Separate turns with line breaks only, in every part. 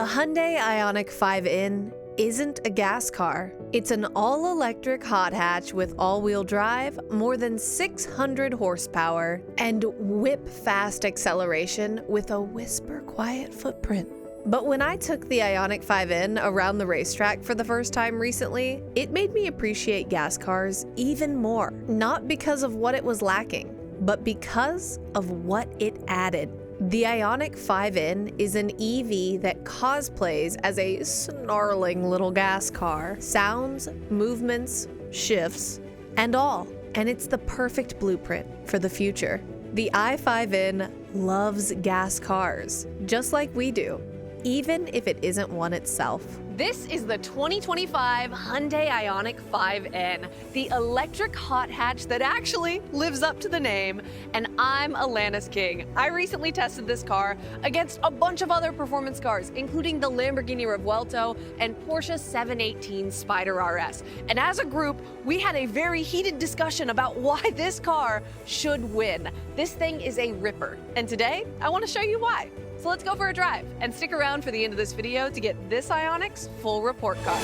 The Hyundai Ioniq 5N isn't a gas car. It's an all-electric hot hatch with all-wheel drive, more than 600 horsepower, and whip-fast acceleration with a whisper-quiet footprint. But when I took the Ioniq 5N around the racetrack for the first time recently, it made me appreciate gas cars even more. Not because of what it was lacking, but because of what it added. The Ioniq 5N is an EV that cosplays as a snarling little gas car. Sounds, movements, shifts, and all. And it's the perfect blueprint for the future. The i5N loves gas cars, just like we do, even if it isn't one itself.
This is the 2025 Hyundai Ioniq 5N, the electric hot hatch that actually lives up to the name, and I'm Atlantis King. I recently tested this car against a bunch of other performance cars, including the Lamborghini Revuelto and Porsche 718 Spider RS. And as a group, we had a very heated discussion about why this car should win. This thing is a ripper, and today I want to show you why. So let's go for a drive and stick around for the end of this video to get this Ioniq's full report card.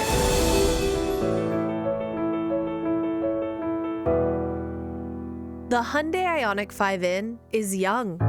The Hyundai Ioniq 5N is young.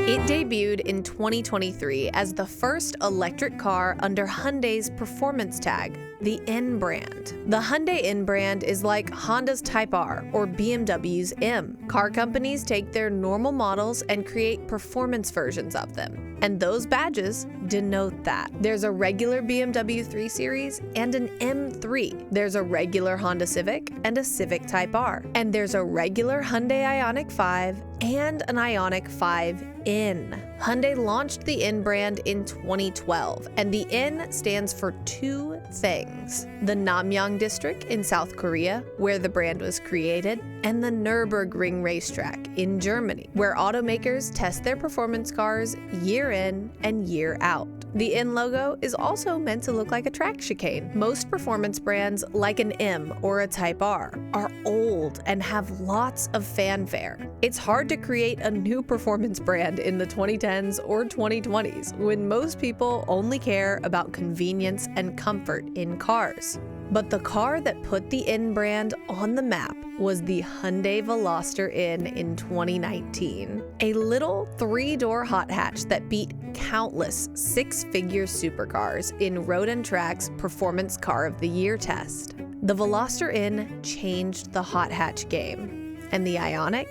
It debuted in 2023 as the first electric car under Hyundai's performance tag, the N brand. The Hyundai N brand is like Honda's Type R or BMW's M. Car companies take their normal models and create performance versions of them. And those badges denote that. There's a regular BMW 3 Series and an M3. There's a regular Honda Civic and a Civic Type R. And there's a regular Hyundai Ioniq 5 and an Ioniq 5N. Hyundai launched the N brand in 2012, and the N stands for two things: the Namyang district in South Korea, where the brand was created, and the Nurburgring racetrack in Germany, where automakers test their performance cars year in and year out. The N logo is also meant to look like a track chicane. Most performance brands, like an M or a Type R, are old and have lots of fanfare. It's hard to create a new performance brand in the 2010s or 2020s when most people only care about convenience and comfort in cars. But the car that put the N brand on the map was the Hyundai Veloster N in 2019, a little three-door hot hatch that beat countless six-figure supercars in Road and Track's Performance Car of the Year test. The Veloster N changed the hot hatch game, and the Ioniq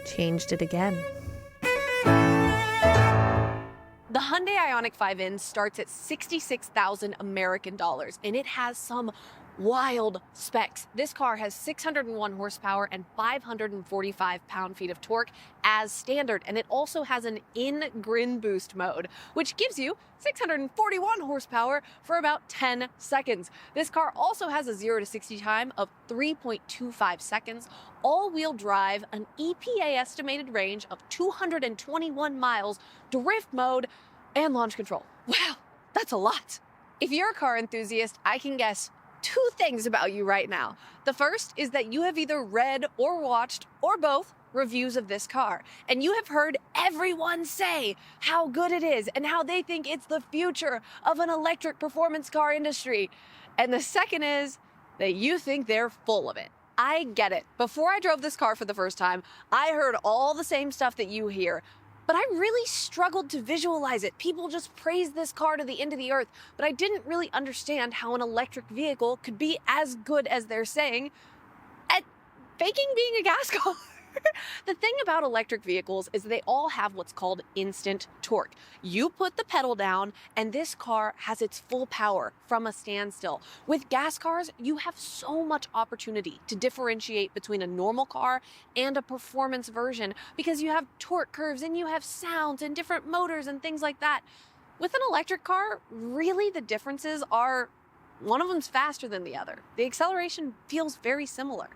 changed it again.
The Hyundai Ioniq 5N starts at $66,000 American dollars, and it has some wild specs. This car has 601 horsepower and 545 pound-feet of torque as standard, and it also has an in-grin boost mode, which gives you 641 horsepower for about 10 seconds. This car also has a 0 to 60 time of 3.25 seconds, all-wheel drive, an EPA estimated range of 221 miles, drift mode, and launch control. Wow, that's a lot. If you're a car enthusiast, I can guess two things about you right now. The first is that you have either read or watched, or both, reviews of this car, and you have heard everyone say how good it is and how they think it's the future of an electric performance car industry. And the second is that you think they're full of it. I get it. Before I drove this car for the first time, I heard all the same stuff that you hear, but I really struggled to visualize it. People just praised this car to the end of the earth, but I didn't really understand how an electric vehicle could be as good as they're saying at faking being a gas car. The thing about electric vehicles is they all have what's called instant torque. You put the pedal down and this car has its full power from a standstill. With gas cars, you have so much opportunity to differentiate between a normal car and a performance version because you have torque curves and you have sounds and different motors and things like that. With an electric car, really the differences are one of them's faster than the other. The acceleration feels very similar.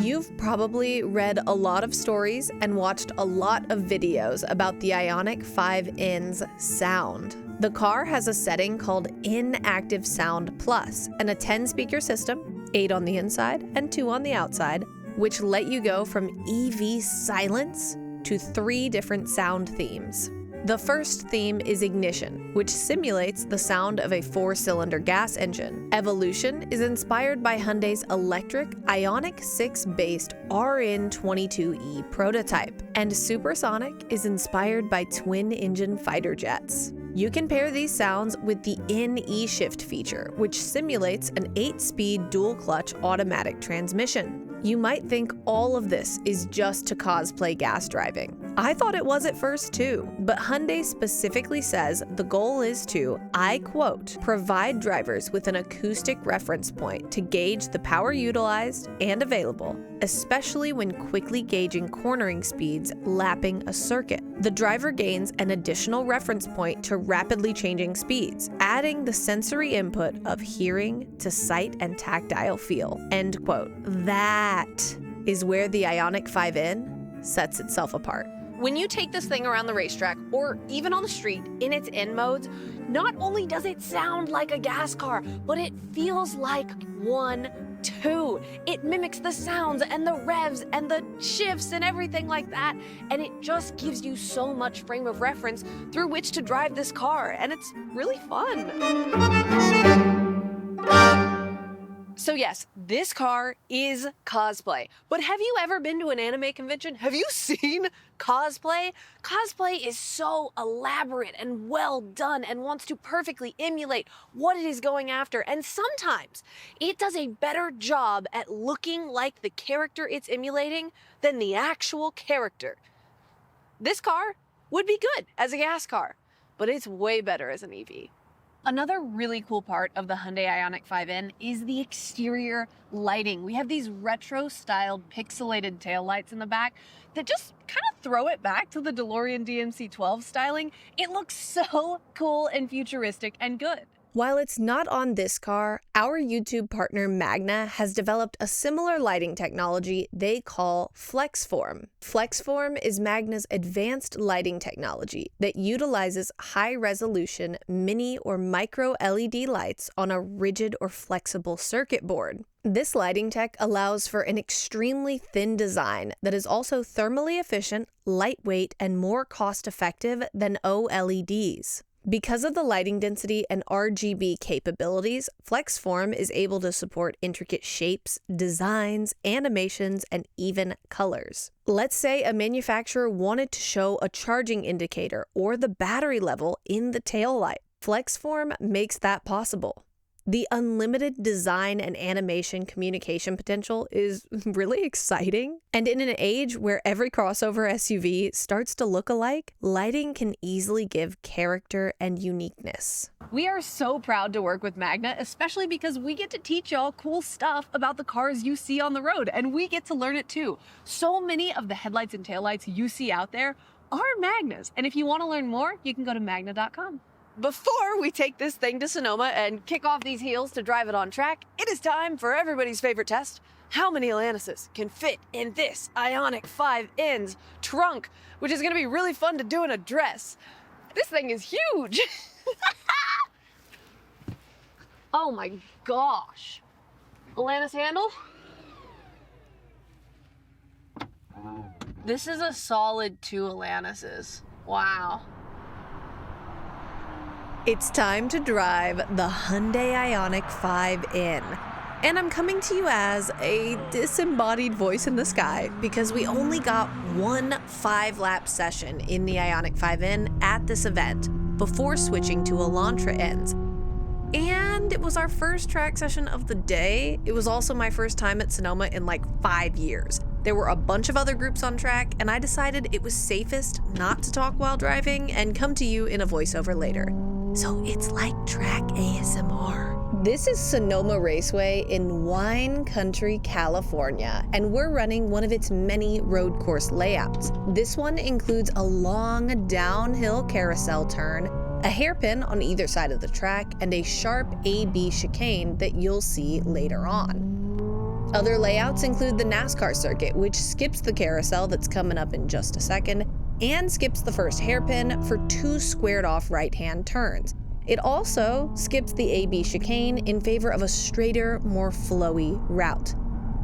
You've probably read a lot of stories and watched a lot of videos about the Ioniq 5N's sound. The car has a setting called Inactive Sound Plus and a 10-speaker system, 8 on the inside and 2 on the outside, which let you go from EV silence to 3 different sound themes. The first theme is Ignition, which simulates the sound of a 4-cylinder gas engine. Evolution is inspired by Hyundai's electric Ioniq 6-based RN22E prototype, and Supersonic is inspired by twin-engine fighter jets. You can pair these sounds with the E-Shift feature, which simulates an 8-speed dual-clutch automatic transmission. You might think all of this is just to cosplay gas driving. I thought it was at first too, but Hyundai specifically says the goal is to, I quote, provide drivers with an acoustic reference point to gauge the power utilized and available, especially when quickly gauging cornering speeds lapping a circuit. The driver gains an additional reference point to rapidly changing speeds, adding the sensory input of hearing to sight and tactile feel, end quote. That is where the Ioniq 5N sets itself apart.
When you take this thing around the racetrack or even on the street in its N modes, not only does it sound like a gas car, but it feels like one too. It mimics the sounds and the revs and the shifts and everything like that, and it just gives you so much frame of reference through which to drive this car, and it's really fun. So yes, this car is cosplay. But have you ever been to an anime convention? Have you seen cosplay? Cosplay is so elaborate and well done and wants to perfectly emulate what it is going after. And sometimes it does a better job at looking like the character it's emulating than the actual character. This car would be good as a gas car, but it's way better as an EV. Another really cool part of the Hyundai Ioniq 5N is the exterior lighting. We have these retro-styled pixelated taillights in the back that just kind of throw it back to the DeLorean DMC-12 styling. It looks so cool and futuristic and good.
While it's not on this car, our YouTube partner Magna has developed a similar lighting technology they call FlexForm. FlexForm is Magna's advanced lighting technology that utilizes high-resolution mini or micro LED lights on a rigid or flexible circuit board. This lighting tech allows for an extremely thin design that is also thermally efficient, lightweight, and more cost-effective than OLEDs. Because of the lighting density and RGB capabilities, FlexForm is able to support intricate shapes, designs, animations, and even colors. Let's say a manufacturer wanted to show a charging indicator or the battery level in the taillight. FlexForm makes that possible. The unlimited design and animation communication potential is really exciting. And in an age where every crossover SUV starts to look alike, lighting can easily give character and uniqueness.
We are so proud to work with Magna, especially because we get to teach y'all cool stuff about the cars you see on the road, and we get to learn it too. So many of the headlights and taillights you see out there are Magnas, and if you want to learn more, you can go to magna.com. Before we take this thing to Sonoma and kick off these heels to drive it on track, it is time for everybody's favorite test. How many Atlantises can fit in this Ioniq 5N's trunk, which is going to be really fun to do in a dress. This thing is huge. Oh my gosh. Atlantis handle? This is a solid 2 Atlantises. Wow.
It's time to drive the Hyundai Ioniq 5N. And I'm coming to you as a disembodied voice in the sky because we only got one 5-lap session in the Ioniq 5N at this event before switching to Elantra ends. And it was our first track session of the day. It was also my first time at Sonoma in like 5 years. There were a bunch of other groups on track, and I decided it was safest not to talk while driving and come to you in a voiceover later. So it's like track ASMR. This is Sonoma Raceway in Wine Country, California, and we're running one of its many road course layouts. This one includes a long downhill carousel turn, a hairpin on either side of the track, and a sharp A-B chicane that you'll see later on. Other layouts include the NASCAR circuit, which skips the carousel that's coming up in just a second, and skips the first hairpin for 2 squared-off right-hand turns. It also skips the A-B chicane in favor of a straighter, more flowy route.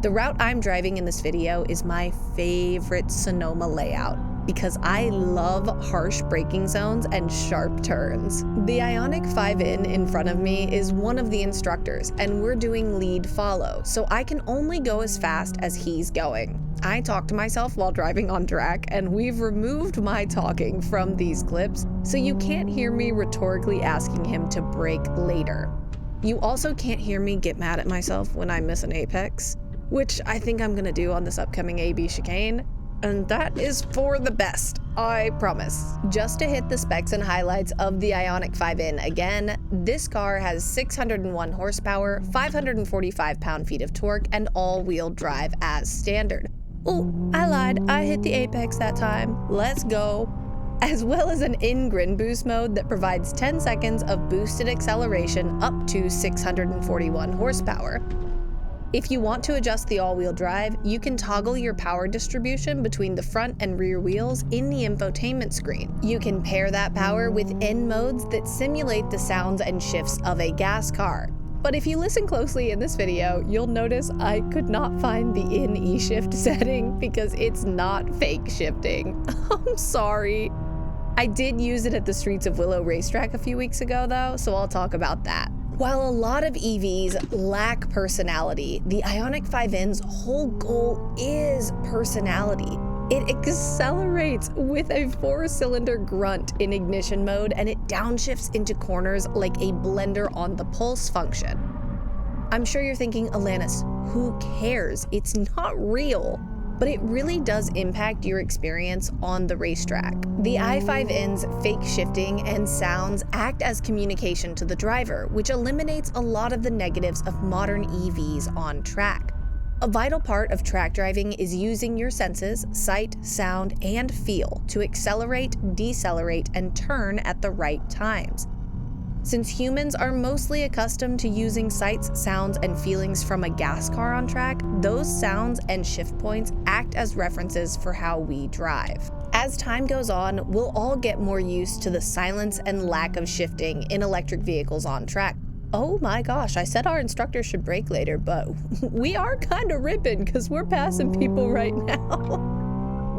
The route I'm driving in this video is my favorite Sonoma layout because I love harsh braking zones and sharp turns. The Ioniq 5N in front of me is one of the instructors, and we're doing lead follow, so I can only go as fast as he's going. I talk to myself while driving on track, and we've removed my talking from these clips, so you can't hear me rhetorically asking him to brake later. You also can't hear me get mad at myself when I miss an apex, which I think I'm gonna do on this upcoming AB chicane. And that is for the best, I promise. Just to hit the specs and highlights of the Ioniq 5N again, this car has 601 horsepower, 545 pound-feet of torque, and all-wheel drive as standard. Oh, I lied, I hit the apex that time. Let's go. As well as an in-grid boost mode that provides 10 seconds of boosted acceleration up to 641 horsepower. If you want to adjust the all-wheel drive, you can toggle your power distribution between the front and rear wheels in the infotainment screen. You can pair that power with N modes that simulate the sounds and shifts of a gas car. But if you listen closely in this video, you'll notice I could not find the in E-shift setting because it's not fake shifting. I'm sorry. I did use it at the Streets of Willow racetrack a few weeks ago though, so I'll talk about that. While a lot of EVs lack personality, the Ioniq 5N's whole goal is personality. It accelerates with a 4-cylinder grunt in ignition mode, and it downshifts into corners like a blender on the pulse function. I'm sure you're thinking, Atlantis, who cares? It's not real. But it really does impact your experience on the racetrack. The i5N's fake shifting and sounds act as communication to the driver, which eliminates a lot of the negatives of modern EVs on track. A vital part of track driving is using your senses, sight, sound, and feel to accelerate, decelerate, and turn at the right times. Since humans are mostly accustomed to using sights, sounds, and feelings from a gas car on track, those sounds and shift points act as references for how we drive. As time goes on, we'll all get more used to the silence and lack of shifting in electric vehicles on track. Oh my gosh, I said our instructor should brake later, but we are kind of ripping because we're passing people right now.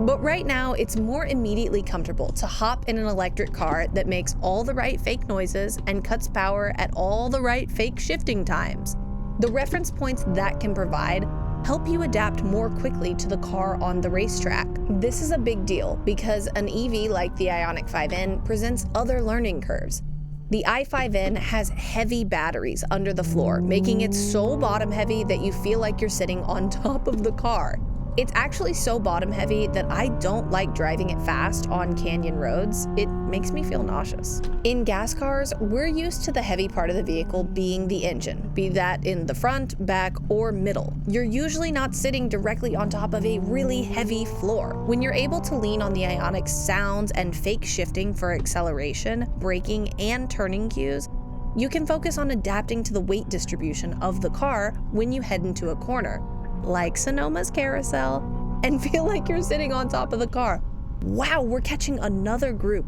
But right now, it's more immediately comfortable to hop in an electric car that makes all the right fake noises and cuts power at all the right fake shifting times. The reference points that can provide help you adapt more quickly to the car on the racetrack. This is a big deal because an EV like the Ioniq 5N presents other learning curves. The i5N has heavy batteries under the floor, making it so bottom heavy that you feel like you're sitting on top of the car. It's actually so bottom heavy that I don't like driving it fast on canyon roads. It makes me feel nauseous. In gas cars, we're used to the heavy part of the vehicle being the engine, be that in the front, back, or middle. You're usually not sitting directly on top of a really heavy floor. When you're able to lean on the Ioniq's sounds and fake shifting for acceleration, braking, and turning cues, you can focus on adapting to the weight distribution of the car when you head into a corner, like Sonoma's carousel, and feel like you're sitting on top of the car. Wow, we're catching another group.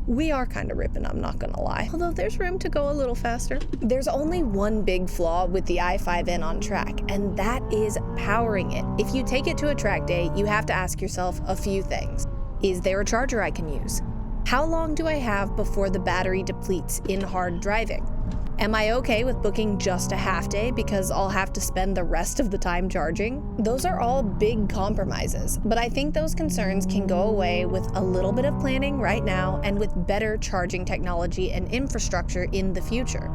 We are kind of ripping, I'm not gonna lie. Although there's room to go a little faster. There's only one big flaw with the i5N on track, and that is powering it. If you take it to a track day, you have to ask yourself a few things. Is there a charger I can use? How long do I have before the battery depletes in hard driving? Am I okay with booking just a half day because I'll have to spend the rest of the time charging? Those are all big compromises, but I think those concerns can go away with a little bit of planning right now and with better charging technology and infrastructure in the future.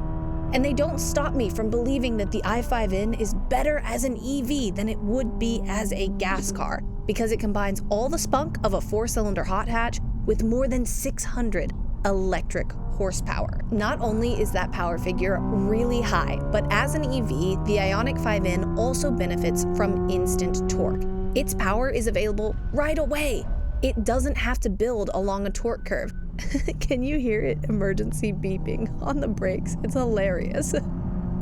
And they don't stop me from believing that the i5N is better as an EV than it would be as a gas car, because it combines all the spunk of a 4-cylinder hot hatch with more than 600 electric horsepower. Not only is that power figure really high, but as an EV, the Ioniq 5N also benefits from instant torque. Its power is available right away. It doesn't have to build along a torque curve. Can you hear it emergency beeping on the brakes? It's hilarious.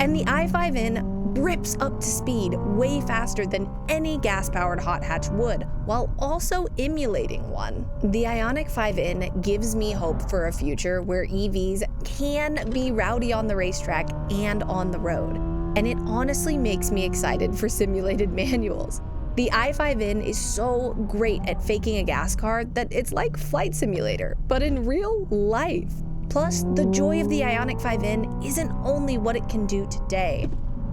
And the i5N rips up to speed way faster than any gas-powered hot hatch would, while also emulating one. The Ioniq 5N gives me hope for a future where EVs can be rowdy on the racetrack and on the road. and it honestly makes me excited for simulated manuals. The i5N is so great at faking a gas car that it's like Flight Simulator, but in real life. Plus, the joy of the Ioniq 5N isn't only what it can do today,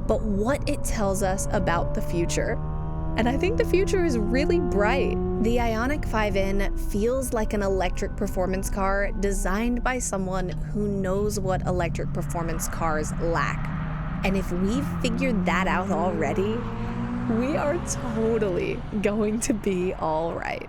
but what it tells us about the future. And I think the future is really bright. The Ioniq 5N feels like an electric performance car designed by someone who knows what electric performance cars lack. And if we've figured that out already, we are totally going to be all right.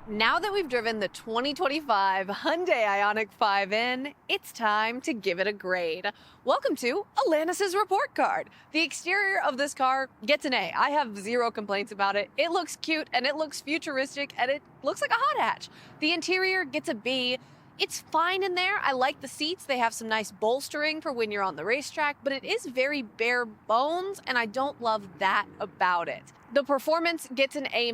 Now that we've driven the 2025 Hyundai Ioniq 5N, it's time to give it a grade. Welcome to Atlantis' report card. The exterior of this car gets an A. I have zero complaints about it. It looks cute and it looks futuristic and it looks like a hot hatch. The interior gets a B. It's fine in there. I like the seats. They have some nice bolstering for when you're on the racetrack, but it is very bare bones, and I don't love that about it. The performance gets an A-,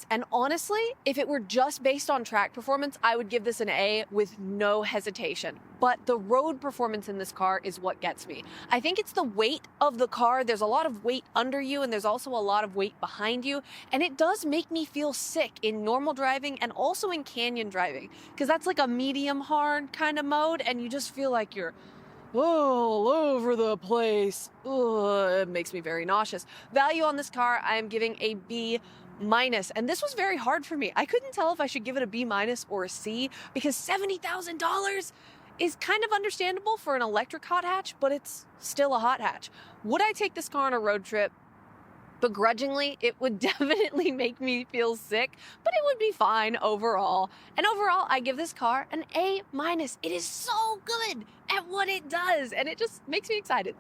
and honestly, if it were just based on track performance, I would give this an A with no hesitation. But the road performance in this car is what gets me. I think it's the weight of the car. There's a lot of weight under you, and there's also a lot of weight behind you, and it does make me feel sick in normal driving and also in canyon driving, because that's like a medium hard kind of mode, and you just feel like you're all over the place. Ugh, it makes me very nauseous. Value on this car, I am giving a B-, and this was very hard for me. I couldn't tell if I should give it a B- or a C, because $70,000 is kind of understandable for an electric hot hatch, but it's still a hot hatch. Would I take this car on a road trip? Begrudgingly, it would definitely make me feel sick, but it would be fine overall. And overall, I give this car an A-. It is so good at what it does, and it just makes me excited.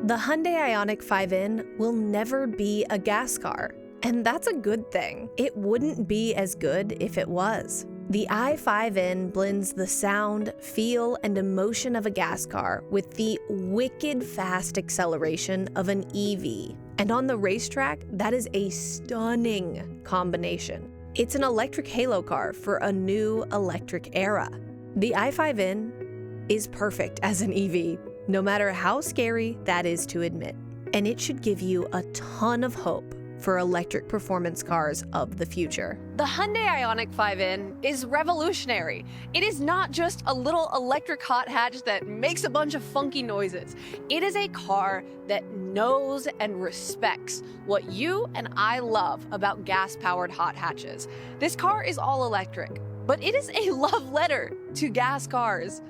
The Hyundai Ioniq 5N will never be a gas car, and that's a good thing. It wouldn't be as good if it was. The i5N blends the sound, feel, and emotion of a gas car with the wicked fast acceleration of an EV. And on the racetrack, that is a stunning combination. It's an electric halo car for a new electric era. The i5N is perfect as an EV, no matter how scary that is to admit. And it should give you a ton of hope for electric performance cars of the future.
The Hyundai Ioniq 5N is revolutionary. It is not just a little electric hot hatch that makes a bunch of funky noises. It is a car that knows and respects what you and I love about gas-powered hot hatches. This car is all electric, but it is a love letter to gas cars,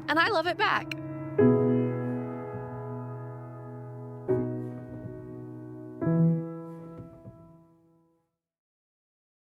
and I love it back.